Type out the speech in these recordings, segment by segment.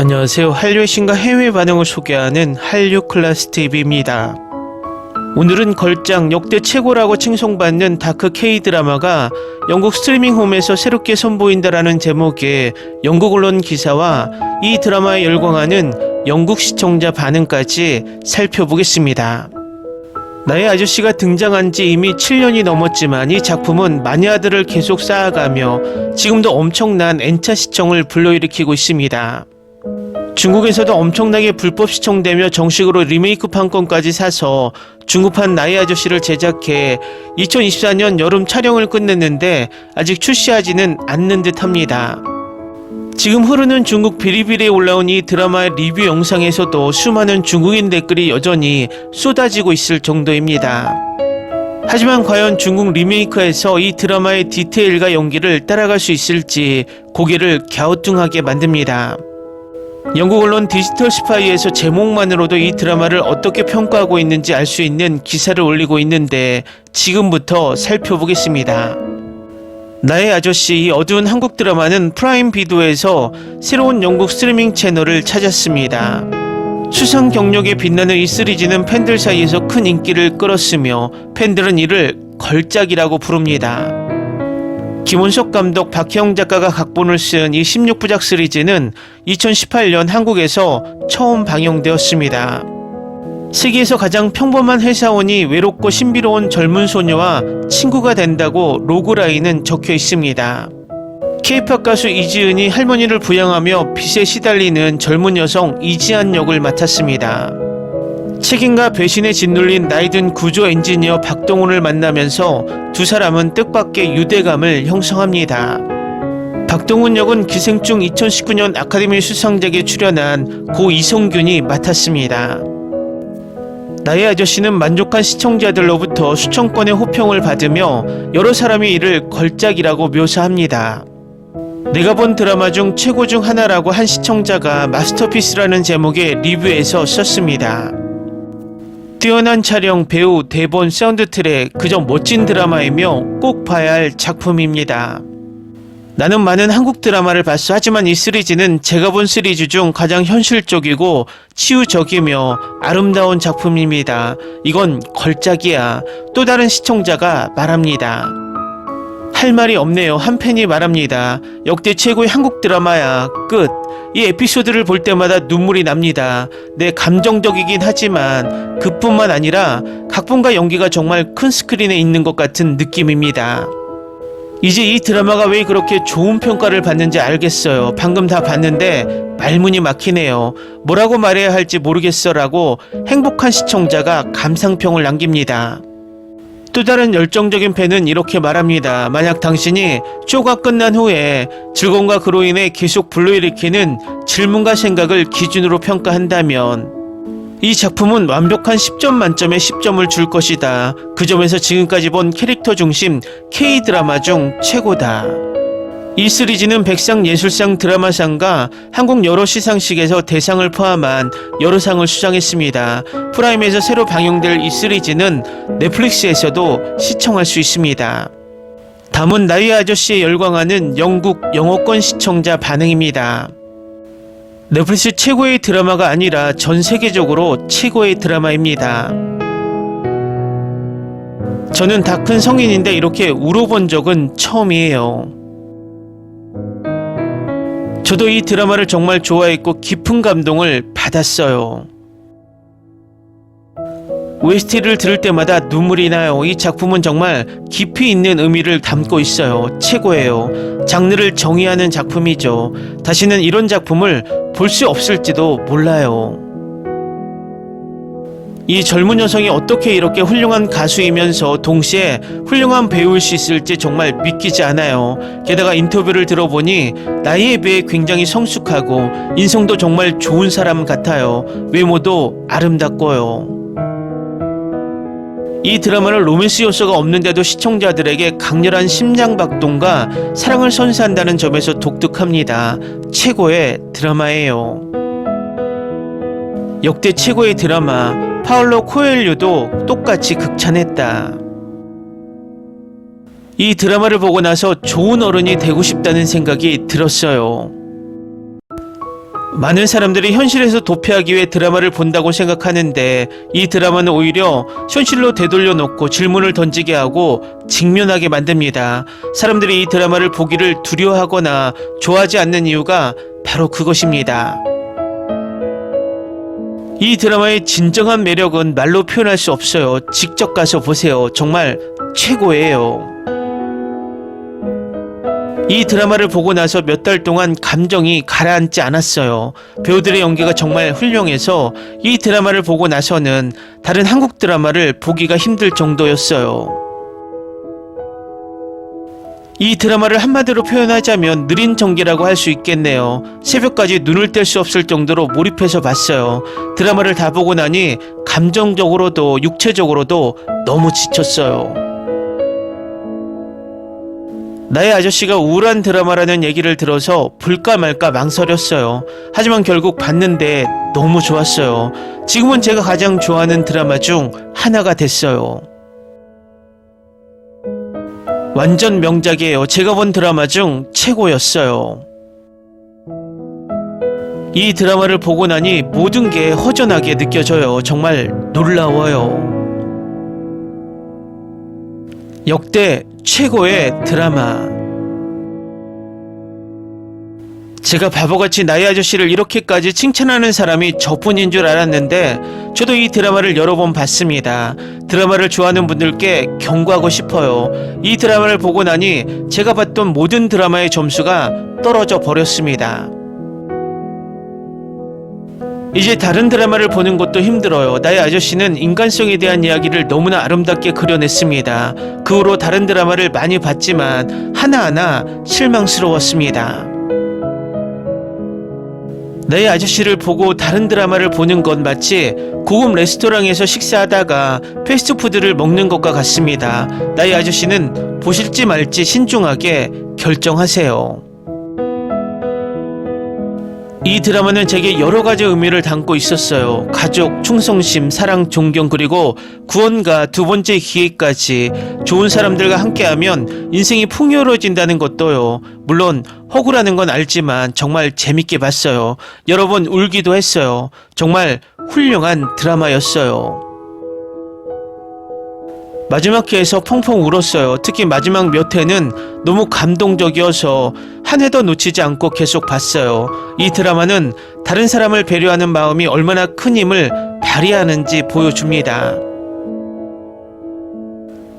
안녕하세요. 한류의 신과 해외 반응을 소개하는 한류 클래스 TV입니다. 오늘은 걸작 역대 최고라고 칭송받는 다크 K-드라마가 영국 스트리밍홈에서 새롭게 선보인다라는 제목의 영국 언론 기사와 이 드라마에 열광하는 영국 시청자 반응까지 살펴보겠습니다. 나의 아저씨가 등장한 지 이미 7년이 넘었지만 이 작품은 마니아들을 계속 쌓아가며 지금도 엄청난 N차 시청을 불러일으키고 있습니다. 중국에서도 엄청나게 불법 시청되며 정식으로 리메이크 판권까지 사서 중국판 나의 아저씨를 제작해 2024년 여름 촬영을 끝냈는데 아직 출시하지는 않는 듯 합니다. 지금 흐르는 중국 비리비리에 올라온 이 드라마의 리뷰 영상에서도 수많은 중국인 댓글이 여전히 쏟아지고 있을 정도입니다. 하지만 과연 중국 리메이크에서 이 드라마의 디테일과 연기를 따라갈 수 있을지 고개를 갸우뚱하게 만듭니다. 영국 언론 디지털 스파이에서 제목만으로도 이 드라마를 어떻게 평가하고 있는지 알 수 있는 기사를 올리고 있는데 지금부터 살펴보겠습니다. 나의 아저씨, 이 어두운 한국 드라마는 프라임 비디오에서 새로운 영국 스트리밍 채널을 찾았습니다. 수상 경력에 빛나는 이 시리즈는 팬들 사이에서 큰 인기를 끌었으며 팬들은 이를 걸작이라고 부릅니다. 김원석 감독, 박혜영 작가가 각본을 쓴 이 16부작 시리즈는 2018년 한국에서 처음 방영되었습니다. 세계에서 가장 평범한 회사원이 외롭고 신비로운 젊은 소녀와 친구가 된다고 로그라인은 적혀 있습니다. K-팝 가수 이지은이 할머니를 부양하며 빚에 시달리는 젊은 여성 이지한 역을 맡았습니다. 책임과 배신에 짓눌린 나이든 구조 엔지니어 박동훈을 만나면서 두 사람은 뜻밖의 유대감을 형성합니다. 박동훈 역은 기생충 2019년 아카데미 수상작에 출연한 고 이성균이 맡았습니다. 나의 아저씨는 만족한 시청자들로부터 수천 건의 호평을 받으며 여러 사람이 이를 걸작이라고 묘사합니다. 내가 본 드라마 중 최고 중 하나라고 한 시청자가 마스터피스라는 제목의 리뷰에서 썼습니다. 뛰어난 촬영, 배우, 대본, 사운드 트랙, 그저 멋진 드라마이며 꼭 봐야 할 작품입니다. 나는 많은 한국 드라마를 봤어. 하지만 이 시리즈는 제가 본 시리즈 중 가장 현실적이고 치유적이며 아름다운 작품입니다. 이건 걸작이야. 또 다른 시청자가 말합니다. 할 말이 없네요. 한 팬이 말합니다. 역대 최고의 한국 드라마야. 끝. 이 에피소드를 볼 때마다 눈물이 납니다. 네, 감정적이긴 하지만 그뿐만 아니라 각본과 연기가 정말 큰 스크린에 있는 것 같은 느낌입니다. 이제 이 드라마가 왜 그렇게 좋은 평가를 받는지 알겠어요. 방금 다 봤는데 말문이 막히네요. 뭐라고 말해야 할지 모르겠어 라고 행복한 시청자가 감상평을 남깁니다. 또 다른 열정적인 팬은 이렇게 말합니다. 만약 당신이 쇼가 끝난 후에 즐거움과 그로 인해 계속 불러일으키는 질문과 생각을 기준으로 평가한다면 이 작품은 완벽한 10점 만점에 10점을 줄 것이다. 그 점에서 지금까지 본 캐릭터 중심 K-드라마 중 최고다. 이 시리즈는 백상 예술상 드라마상과 한국 여러 시상식에서 대상을 포함한 여러 상을 수상했습니다. 프라임에서 새로 방영될 이 시리즈는 넷플릭스에서도 시청할 수 있습니다. 다음은 나의 아저씨에 열광하는 영국 영어권 시청자 반응입니다. 넷플릭스 최고의 드라마가 아니라 전 세계적으로 최고의 드라마입니다. 저는 다 큰 성인인데 이렇게 울어본 적은 처음이에요. 저도 이 드라마를 정말 좋아했고 깊은 감동을 받았어요. OST를 들을 때마다 눈물이 나요. 이 작품은 정말 깊이 있는 의미를 담고 있어요. 최고예요. 장르를 정의하는 작품이죠. 다시는 이런 작품을 볼 수 없을지도 몰라요. 이 젊은 여성이 어떻게 이렇게 훌륭한 가수이면서 동시에 훌륭한 배우일 수 있을지 정말 믿기지 않아요. 게다가 인터뷰를 들어보니 나이에 비해 굉장히 성숙하고 인성도 정말 좋은 사람 같아요. 외모도 아름답고요. 이 드라마는 로맨스 요소가 없는데도 시청자들에게 강렬한 심장박동과 사랑을 선사한다는 점에서 독특합니다. 최고의 드라마예요. 역대 최고의 드라마, 파울로 코엘료도 똑같이 극찬했다. 이 드라마를 보고 나서 좋은 어른이 되고 싶다는 생각이 들었어요. 많은 사람들이 현실에서 도피하기 위해 드라마를 본다고 생각하는데 이 드라마는 오히려 현실로 되돌려 놓고 질문을 던지게 하고 직면하게 만듭니다. 사람들이 이 드라마를 보기를 두려워하거나 좋아하지 않는 이유가 바로 그것입니다. 이 드라마의 진정한 매력은 말로 표현할 수 없어요. 직접 가서 보세요. 정말 최고예요. 이 드라마를 보고 나서 몇 달 동안 감정이 가라앉지 않았어요. 배우들의 연기가 정말 훌륭해서 이 드라마를 보고 나서는 다른 한국 드라마를 보기가 힘들 정도였어요. 이 드라마를 한마디로 표현하자면 느린 전개라고 할 수 있겠네요. 새벽까지 눈을 뗄 수 없을 정도로 몰입해서 봤어요. 드라마를 다 보고 나니 감정적으로도 육체적으로도 너무 지쳤어요. 나의 아저씨가 우울한 드라마라는 얘기를 들어서 볼까 말까 망설였어요. 하지만 결국 봤는데 너무 좋았어요. 지금은 제가 가장 좋아하는 드라마 중 하나가 됐어요. 완전 명작이에요. 제가 본 드라마 중 최고였어요. 이 드라마를 보고 나니 모든 게 허전하게 느껴져요. 정말 놀라워요. 역대 최고의 드라마. 제가 바보같이 나의 아저씨를 이렇게까지 칭찬하는 사람이 저뿐인 줄 알았는데 저도 이 드라마를 여러 번 봤습니다. 드라마를 좋아하는 분들께 경고하고 싶어요. 이 드라마를 보고 나니 제가 봤던 모든 드라마의 점수가 떨어져 버렸습니다. 이제 다른 드라마를 보는 것도 힘들어요. 나의 아저씨는 인간성에 대한 이야기를 너무나 아름답게 그려냈습니다. 그 후로 다른 드라마를 많이 봤지만 하나하나 실망스러웠습니다. 나의 아저씨를 보고 다른 드라마를 보는 건 마치 고급 레스토랑에서 식사하다가 패스트푸드를 먹는 것과 같습니다. 나의 아저씨는 보실지 말지 신중하게 결정하세요. 이 드라마는 제게 여러 가지 의미를 담고 있었어요. 가족, 충성심, 사랑, 존경, 그리고 구원과 두 번째 기회까지. 좋은 사람들과 함께하면 인생이 풍요로워진다는 것도요. 물론 허구라는 건 알지만 정말 재밌게 봤어요. 여러 번 울기도 했어요. 정말 훌륭한 드라마였어요. 마지막 회에서 펑펑 울었어요. 특히 마지막 몇 회는 너무 감동적이어서 한 회도 놓치지 않고 계속 봤어요. 이 드라마는 다른 사람을 배려하는 마음이 얼마나 큰 힘을 발휘하는지 보여줍니다.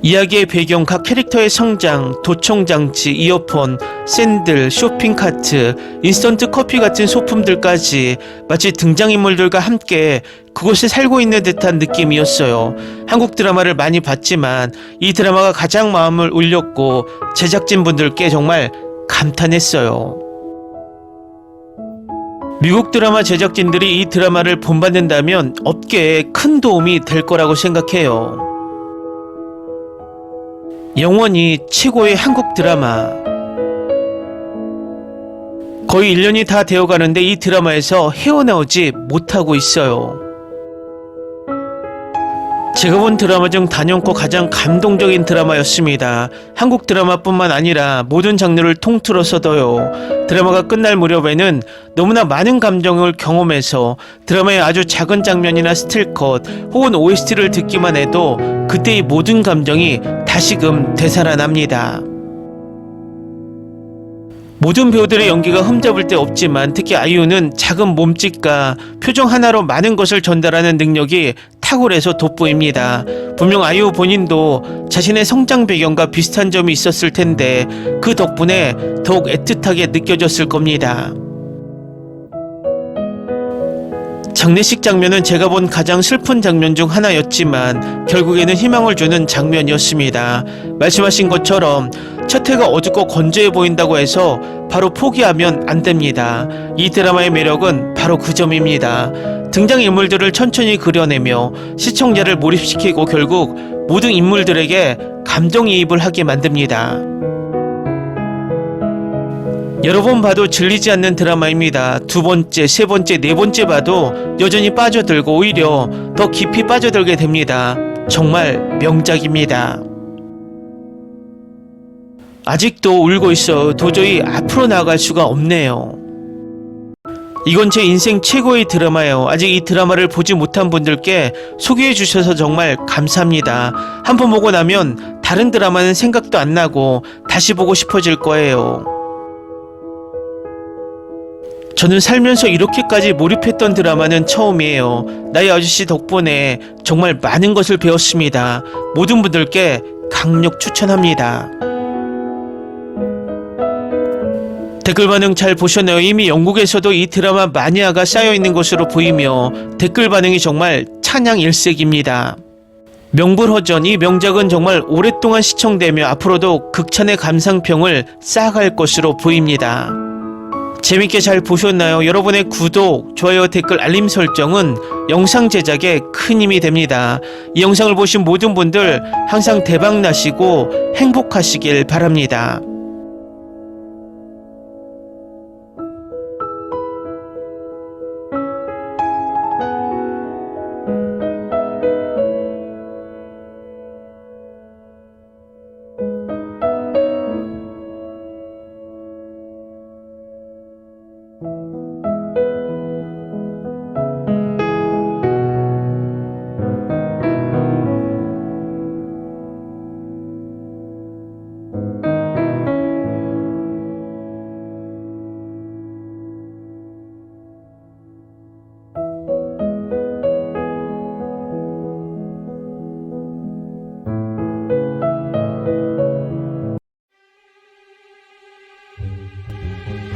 이야기의 배경, 각 캐릭터의 성장, 도청장치, 이어폰, 샌들, 쇼핑카트, 인스턴트 커피 같은 소품들까지 마치 등장인물들과 함께 그곳에 살고 있는 듯한 느낌이었어요. 한국 드라마를 많이 봤지만 이 드라마가 가장 마음을 울렸고 제작진분들께 정말 감탄했어요. 미국 드라마 제작진들이 이 드라마를 본받는다면 업계에 큰 도움이 될 거라고 생각해요. 영원히 최고의 한국 드라마. 거의 1년이 다 되어가는데 이 드라마에서 헤어나오지 못하고 있어요. 제가 본 드라마 중 단연코 가장 감동적인 드라마였습니다. 한국 드라마뿐만 아니라 모든 장르를 통틀어서도요. 드라마가 끝날 무렵에는 너무나 많은 감정을 경험해서 드라마의 아주 작은 장면이나 스틸컷 혹은 OST를 듣기만 해도 그때의 모든 감정이 다시금 되살아납니다. 모든 배우들의 연기가 흠잡을 데 없지만 특히 아이유는 작은 몸짓과 표정 하나로 많은 것을 전달하는 능력이 탁월해서 돋보입니다. 분명 아이유 본인도 자신의 성장 배경과 비슷한 점이 있었을 텐데 그 덕분에 더욱 애틋하게 느껴졌을 겁니다. 장례식 장면은 제가 본 가장 슬픈 장면 중 하나였지만 결국에는 희망을 주는 장면이었습니다. 말씀하신 것처럼 첫 해가 어둡고 건조해 보인다고 해서 바로 포기하면 안 됩니다. 이 드라마의 매력은 바로 그 점입니다. 등장인물들을 천천히 그려내며 시청자를 몰입시키고 결국 모든 인물들에게 감정이입을 하게 만듭니다. 여러 번 봐도 질리지 않는 드라마입니다. 두 번째, 세 번째, 네 번째 봐도 여전히 빠져들고 오히려 더 깊이 빠져들게 됩니다. 정말 명작입니다. 아직도 울고 있어 도저히 앞으로 나아갈 수가 없네요. 이건 제 인생 최고의 드라마예요. 아직 이 드라마를 보지 못한 분들께 소개해 주셔서 정말 감사합니다. 한 번 보고 나면 다른 드라마는 생각도 안 나고 다시 보고 싶어질 거예요. 저는 살면서 이렇게까지 몰입했던 드라마는 처음이에요. 나의 아저씨 덕분에 정말 많은 것을 배웠습니다. 모든 분들께 강력 추천합니다. 댓글 반응 잘 보셨나요? 이미 영국에서도 이 드라마 마니아가 쌓여있는 것으로 보이며 댓글 반응이 정말 찬양 일색입니다. 명불허전, 이 명작은 정말 오랫동안 시청되며 앞으로도 극찬의 감상평을 쌓아갈 것으로 보입니다. 재밌게 잘 보셨나요? 여러분의 구독, 좋아요, 댓글, 알림 설정은 영상 제작에 큰 힘이 됩니다. 이 영상을 보신 모든 분들 항상 대박 나시고 행복하시길 바랍니다.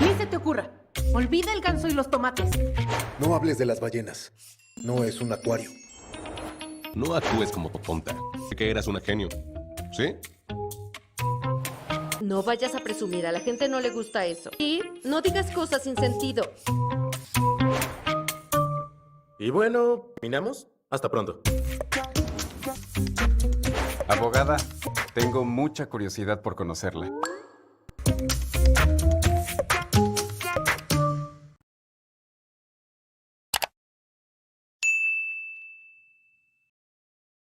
Ni se te ocurra. Olvida el ganso y los tomates. No hables de las ballenas. No es un acuario. No actúes como tonta. Que eras una genio. ¿Sí? No vayas a presumir, a la gente no le gusta eso. Y no digas cosas sin sentido. Y bueno, ¿terminamos? Hasta pronto. Abogada, tengo mucha curiosidad por conocerla.